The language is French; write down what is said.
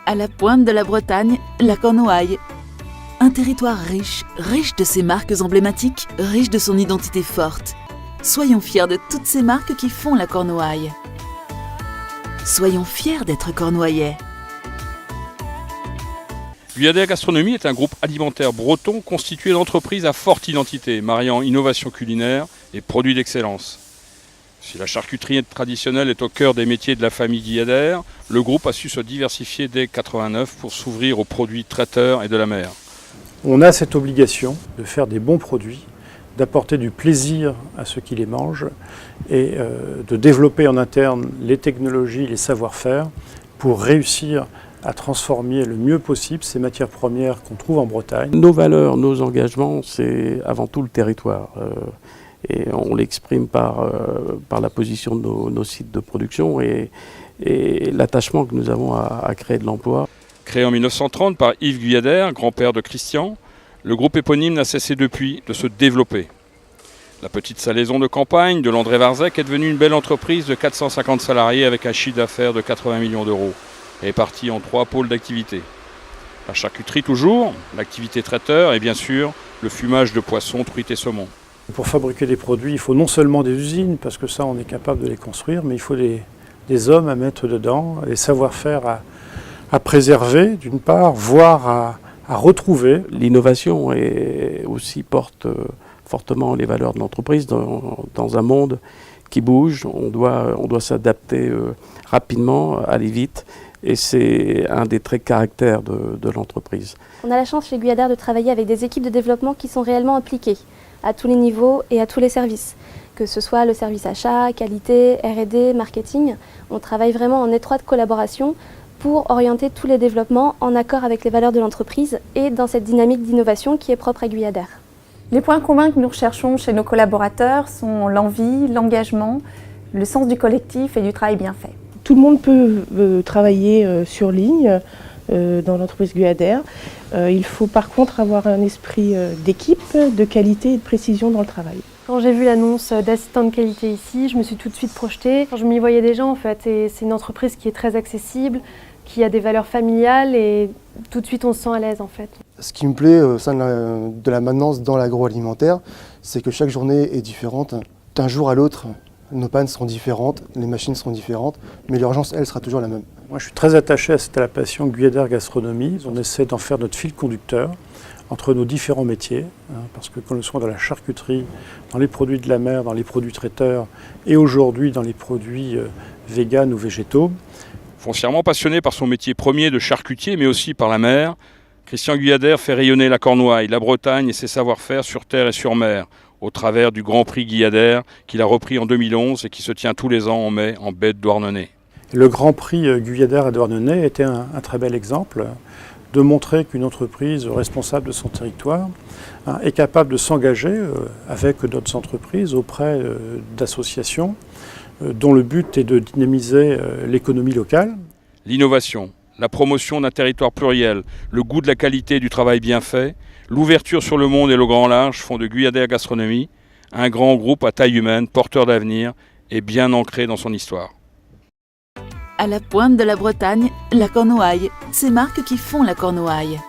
À la pointe de la Bretagne, la Cornouaille. Un territoire riche, riche de ses marques emblématiques, riche de son identité forte. Soyons fiers de toutes ces marques qui font la Cornouaille. Soyons fiers d'être cornouaillais. Guyadère Gastronomie est un groupe alimentaire breton constitué d'entreprises à forte identité, mariant innovation culinaire et produits d'excellence. Si la charcuterie traditionnelle est au cœur des métiers de la famille Guyadère, le groupe a su se diversifier dès 1989 pour s'ouvrir aux produits traiteurs et de la mer. On a cette obligation de faire des bons produits, d'apporter du plaisir à ceux qui les mangent et de développer en interne les technologies, les savoir-faire pour réussir à transformer le mieux possible ces matières premières qu'on trouve en Bretagne. Nos valeurs, nos engagements, c'est avant tout le territoire. Et on l'exprime par la position de nos sites de production et l'attachement que nous avons à créer de l'emploi. Créé en 1930 par Yves Guyadère, grand-père de Christian, le groupe éponyme n'a cessé depuis de se développer. La petite salaison de campagne de Landré-Varzec est devenue une belle entreprise de 450 salariés avec un chiffre d'affaires de 80 millions d'euros, réparti en 3 pôles d'activité. La charcuterie toujours, l'activité traiteur et bien sûr le fumage de poissons, truites et saumons. Pour fabriquer des produits, il faut non seulement des usines, parce que ça on est capable de les construire, mais il faut des hommes à mettre dedans, des savoir-faire à préserver d'une part, voire à retrouver. L'innovation aussi porte fortement les valeurs de l'entreprise dans un monde qui bouge. On doit s'adapter rapidement, aller vite. Et c'est un des traits caractères de l'entreprise. On a la chance chez Guyadère de travailler avec des équipes de développement qui sont réellement impliquées à tous les niveaux et à tous les services. Que ce soit le service achat, qualité, R&D, marketing, on travaille vraiment en étroite collaboration pour orienter tous les développements en accord avec les valeurs de l'entreprise et dans cette dynamique d'innovation qui est propre à Guyadère. Les points communs que nous recherchons chez nos collaborateurs sont l'envie, l'engagement, le sens du collectif et du travail bien fait. Tout le monde peut travailler sur ligne dans l'entreprise Guyadère. Il faut par contre avoir un esprit d'équipe, de qualité et de précision dans le travail. Quand j'ai vu l'annonce d'assistant de qualité ici, je me suis tout de suite projetée. Je m'y voyais déjà en fait, et c'est une entreprise qui est très accessible, qui a des valeurs familiales et tout de suite on se sent à l'aise en fait. Ce qui me plaît au sein de la maintenance dans l'agroalimentaire, c'est que chaque journée est différente. D'un jour à l'autre, nos pannes seront différentes, les machines seront différentes, mais l'urgence, elle, sera toujours la même. Moi, je suis très attaché à cette appellation Guyadère Gastronomie. On essaie d'en faire notre fil conducteur entre nos différents métiers, parce que qu'on le soit dans la charcuterie, dans les produits de la mer, dans les produits traiteurs et aujourd'hui dans les produits véganes ou végétaux. Foncièrement passionné par son métier premier de charcutier, mais aussi par la mer, Christian Guyadère fait rayonner la Cornouaille, la Bretagne et ses savoir-faire sur terre et sur mer, au travers du Grand Prix Guyadère qu'il a repris en 2011 et qui se tient tous les ans en mai en baie de Douarnenez. Le Grand Prix Guyadère à Douarnenez était un très bel exemple de montrer qu'une entreprise responsable de son territoire est capable de s'engager avec d'autres entreprises auprès d'associations dont le but est de dynamiser l'économie locale. L'innovation, la promotion d'un territoire pluriel, le goût de la qualité du travail bien fait, l'ouverture sur le monde et le grand large font de Guyadère Gastronomie un grand groupe à taille humaine, porteur d'avenir et bien ancré dans son histoire. À la pointe de la Bretagne, la Cornouaille. Ces marques qui font la Cornouaille.